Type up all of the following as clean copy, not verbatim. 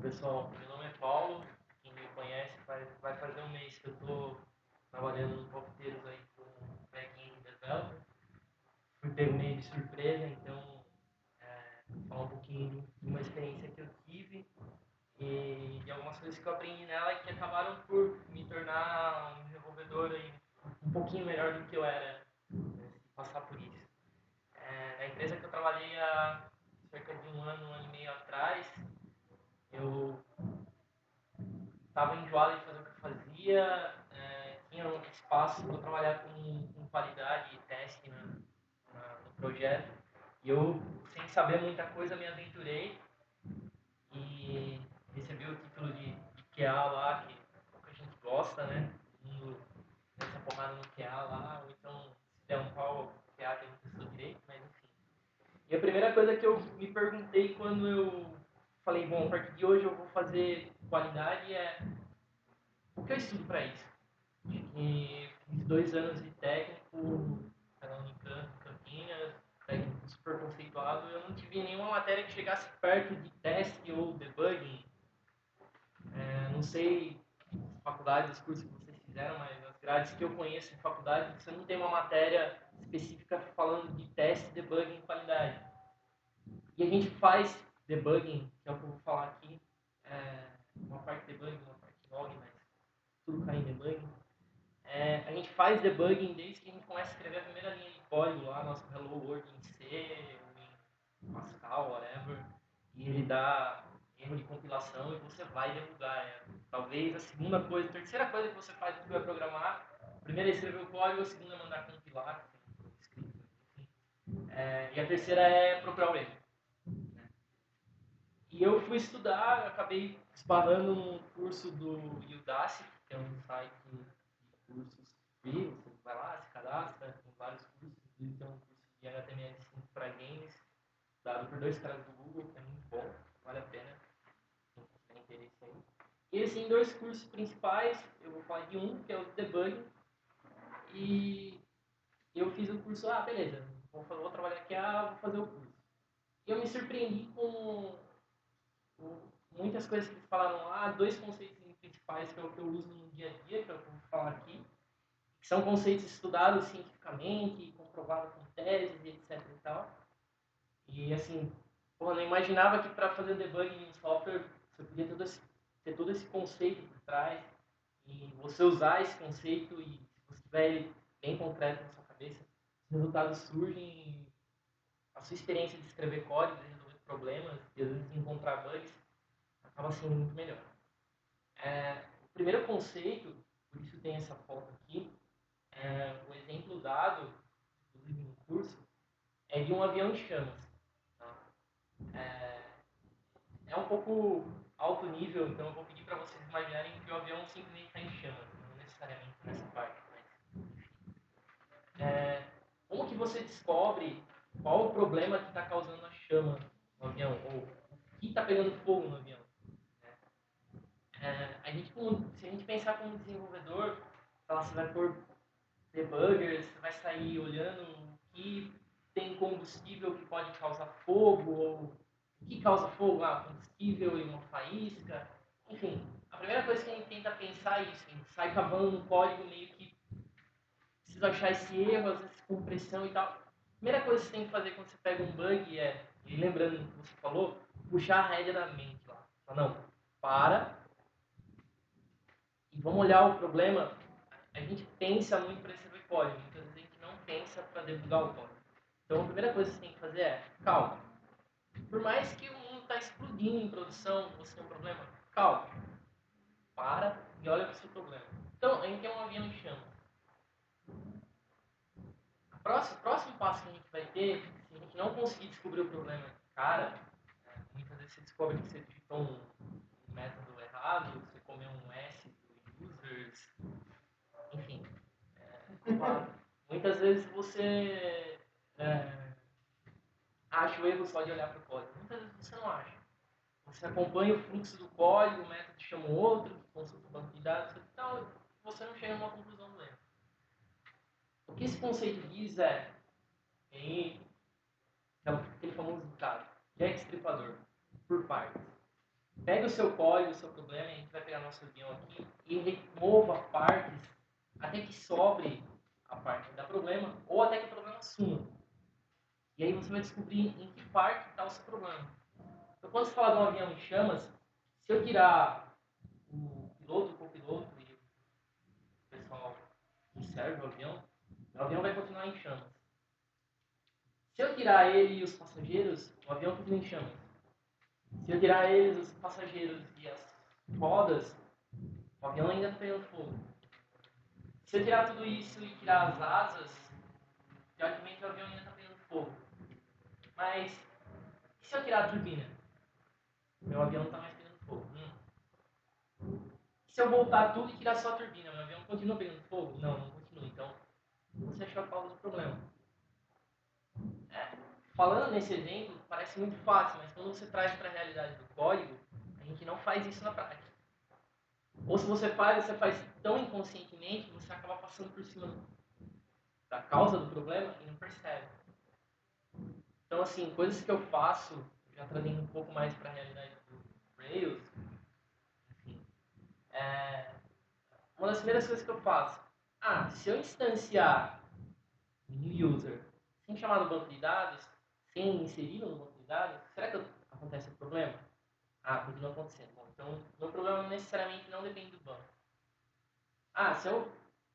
Pessoal, meu nome é Paulo, quem me conhece vai fazer um mês que eu estou trabalhando no Coqueteiros aí como back-end developer. Fui pego meio de surpresa, então vou falar um pouquinho de uma experiência que eu tive e de algumas coisas que eu aprendi nela e que acabaram por me tornar um desenvolvedor aí um pouquinho melhor do que eu era, né, se passar por isso. Na empresa que eu trabalhei há cerca de um ano e meio atrás, eu estava enjoado de fazer o que eu fazia, tinha um espaço para trabalhar com qualidade e teste no projeto. E eu, sem saber muita coisa, me aventurei e recebi o título de QA lá, que pouca gente gosta, né? Todo mundo nessa porrada no QA lá, ou então se der um pau, QA tem que estudar direito, mas enfim. E a primeira coisa que eu me perguntei quando eu falei, bom, a partir de hoje eu vou fazer qualidade é o que eu estudo para isso? E fiz 2 anos de técnico na Unicamp, Campinas, técnico super conceituado. Eu não tive nenhuma matéria que chegasse perto de teste ou debugging. Não sei as faculdades, os cursos que vocês fizeram, mas as grades que eu conheço em faculdade, você não tem uma matéria específica falando de teste, debugging e qualidade. E a gente faz debugging, que é o que eu vou falar aqui, uma parte debugging, uma parte log, mas tudo cai em debugging. A gente faz debugging desde que a gente começa a escrever a primeira linha de código lá, nosso Hello World em C, em Pascal, whatever, e ele dá erro de compilação e você vai debugar. Talvez a segunda coisa, a terceira coisa que você faz quando vai programar, a primeira é escrever o código, a segunda é mandar compilar, escrito, enfim. E a terceira é procurar o erro. Né? E eu fui estudar, acabei esbarrando num curso do Udacity, que é um site de cursos free, você vai lá, se cadastra, tem vários cursos, inclusive tem um curso de HTML5 para games, dado por 2 caras do Google, que é muito bom, vale a pena, quem tiver interesse aí. E assim, 2 cursos principais, eu vou falar de um, que é o de debugging, e eu fiz o curso, beleza, vou trabalhar aqui, vou fazer o curso. E eu me surpreendi com muitas coisas que eles falaram 2 conceitos principais, que é o que eu uso no dia a dia, que é o que eu vou falar aqui, que são conceitos estudados cientificamente, comprovados com teses, etc e tal. E assim, eu não imaginava que para fazer debugging em software você podia ter todo esse conceito por trás e você usar esse conceito e se você tiver ele bem concreto na sua cabeça, os resultados surgem e a sua experiência de escrever código, de resolver problemas e às vezes encontrar bugs acaba sendo muito melhor. O primeiro conceito, por isso tem essa foto aqui, o exemplo dado, inclusive no curso, é de um avião em chamas. Tá? É um pouco alto nível, então eu vou pedir para vocês imaginarem que o avião simplesmente está em chamas, não necessariamente nessa parte, mas como que você descobre qual o problema que está causando a chama no avião, ou o que está pegando fogo no avião? Se a gente pensar como desenvolvedor, você vai pôr debuggers, você vai sair olhando o que tem combustível que pode causar fogo, ou o que causa fogo, combustível e uma faísca. Enfim, a primeira coisa que a gente tenta pensar é isso, a gente sai cavando no código meio que precisa achar esse erro, às vezes com pressão e tal. A primeira coisa que você tem que fazer quando você pega um bug e lembrando o que você falou, puxar a rédea da mente lá. Não, para e vamos olhar o problema. A gente pensa muito para escrever código, muitas vezes a gente não pensa para debugar o código. Então a primeira coisa que você tem que fazer é calma. Por mais que o mundo está explodindo em produção, você tem um problema, calma. Para e olha para o seu problema. Então, a gente tem um avião em chamas. O próximo passo que a gente vai ter, se a gente não conseguir descobrir o problema de cara, muitas vezes você descobre que você digitou um método errado, você comeu um S do users, enfim. Muitas vezes você acha o erro só de olhar para o código. Muitas vezes você não acha. Você acompanha o fluxo do código, o método chama o outro, consulta o banco de dados, então você não chega a uma conclusão do erro. O que esse conceito diz aquele famoso ditado, Jack Stripador, por partes. pega o seu código, o seu problema, a gente vai pegar nosso avião aqui e remova partes até que sobre a parte que dá problema ou até que o problema suma. E aí você vai descobrir em que parte está o seu problema. Então, quando você fala de um avião em chamas, se eu tirar o piloto, o copiloto e o pessoal que serve o avião vai continuar em chamas. Se eu tirar ele e os passageiros, o avião continua em chamas. Se eu tirar eles, os passageiros e as rodas, o avião ainda está pegando fogo. Se eu tirar tudo isso e tirar as asas, teoricamente o avião ainda está pegando fogo. Mas e se eu tirar a turbina? Meu avião não está mais pegando fogo. Se eu voltar tudo e tirar só a turbina, meu avião continua pegando fogo? Não, não continua. Então, você achou a causa do problema. Falando nesse exemplo, parece muito fácil, mas quando você traz para a realidade do código, a gente não faz isso na prática. Ou se você faz tão inconscientemente que você acaba passando por cima da causa do problema e não percebe. Então, assim, coisas que eu faço, já trazendo um pouco mais para a realidade do Rails, enfim, uma das primeiras coisas que eu faço, se eu instanciar um new user sem chamar no banco de dados, sem inserir no banco de dados, será que acontece o problema? Continua acontecendo. Bom, então, meu problema necessariamente não depende do banco. Se eu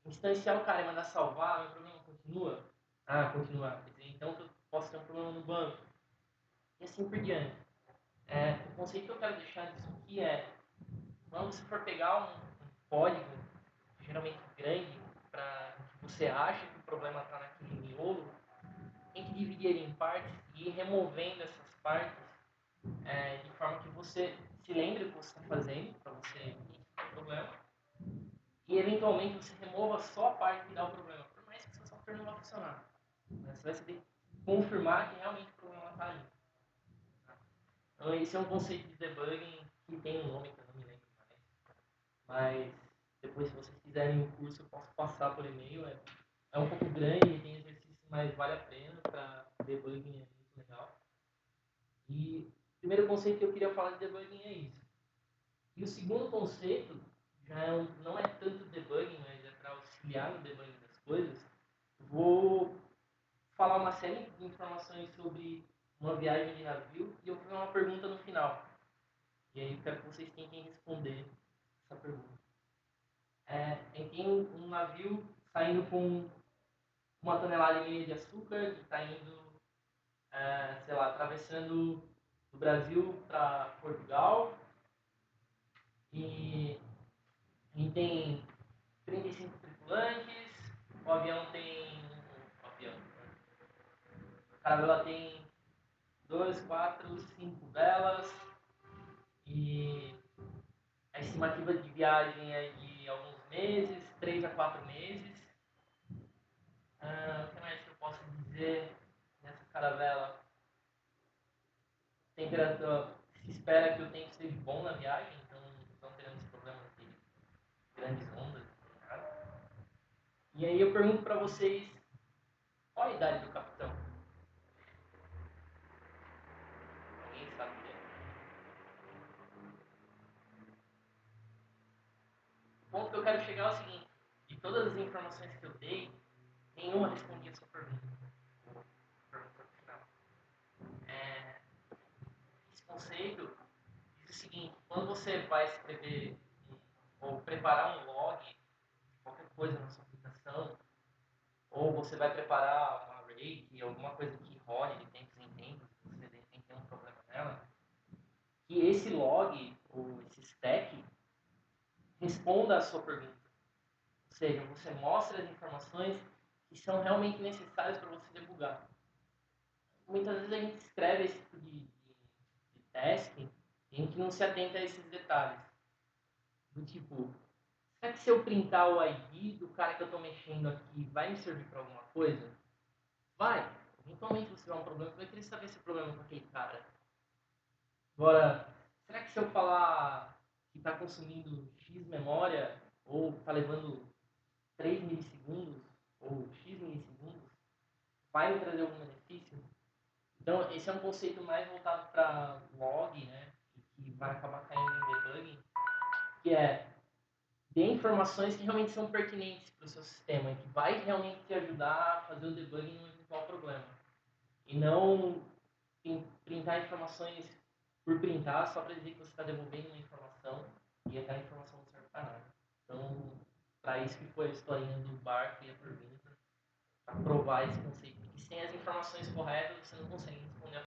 instanciar o cara e mandar salvar, meu problema continua? Continua. Quer dizer, então que eu posso ter um problema no banco. E assim por diante. O conceito que eu quero deixar disso aqui é, quando você for pegar um código, geralmente grande, para que você ache que o problema está naquele miolo, tem que dividir ele em partes e ir removendo essas partes de forma que você se lembre do que você está fazendo, para você identificar o problema, e eventualmente você remova só a parte que dá o problema, por mais que seu software não vá funcionar. Você vai saber confirmar que realmente o problema está ali. Então, esse é um conceito de debugging que tem um nome que eu não me lembro mais. Mas depois, se vocês quiserem o curso, eu posso passar por e-mail. É um pouco grande, tem exercício, mas vale a pena. Para debugging é muito legal. E o primeiro conceito que eu queria falar de debugging é isso. E o segundo conceito não é tanto debugging, mas é para auxiliar no debugging das coisas. Vou falar uma série de informações sobre uma viagem de navio e eu vou fazer uma pergunta no final. E aí eu quero que vocês tentem responder essa pergunta. Tem um navio saindo com 1,5 tonelada de açúcar que está indo, atravessando do Brasil para Portugal. E a gente tem 35 tripulantes, o avião tem. A caravela tem 2, 4, 5 velas e a estimativa de viagem é de alguns meses, 3 a 4 meses. O que mais que eu posso dizer nessa caravela? Se espera que o tempo seja bom na viagem, então não teremos problemas de grandes ondas. E aí eu pergunto para vocês, qual a idade do capitão? Alguém sabe dizer? O ponto que eu quero chegar é o seguinte: de todas as informações que eu dei, nenhuma respondia a sua pergunta. Pergunta final. Esse conceito diz o seguinte: quando você vai escrever ou preparar um log, qualquer coisa na sua aplicação, ou você vai preparar uma array, alguma coisa que role de tempos em tempos, você de repente tem um problema nela, que esse log, ou esse stack, responda a sua pergunta. Ou seja, você mostra as informações que são realmente necessárias para você debugar. Muitas vezes a gente escreve esse tipo de task e a gente não se atenta a esses detalhes. Do tipo, será que se eu printar o ID do cara que eu estou mexendo aqui, vai me servir para alguma coisa? Vai. Eventualmente você tiver um problema, você vai querer saber se o problema é com aquele cara. Agora, será que se eu falar que está consumindo X memória, ou está levando 3 milissegundos, ou X milissegundos, vai me trazer algum benefício? Então, esse é um conceito mais voltado para log, né? E que vai acabar caindo que é dê informações que realmente são pertinentes para o seu sistema e que vai realmente te ajudar a fazer o debugging no eventual problema. E não printar informações por printar só para dizer que você está devolvendo uma informação e aquela informação não serve para nada. Então, para isso que foi a historinha do barco e a turbina, para provar esse conceito. Porque sem as informações corretas, você não consegue responder a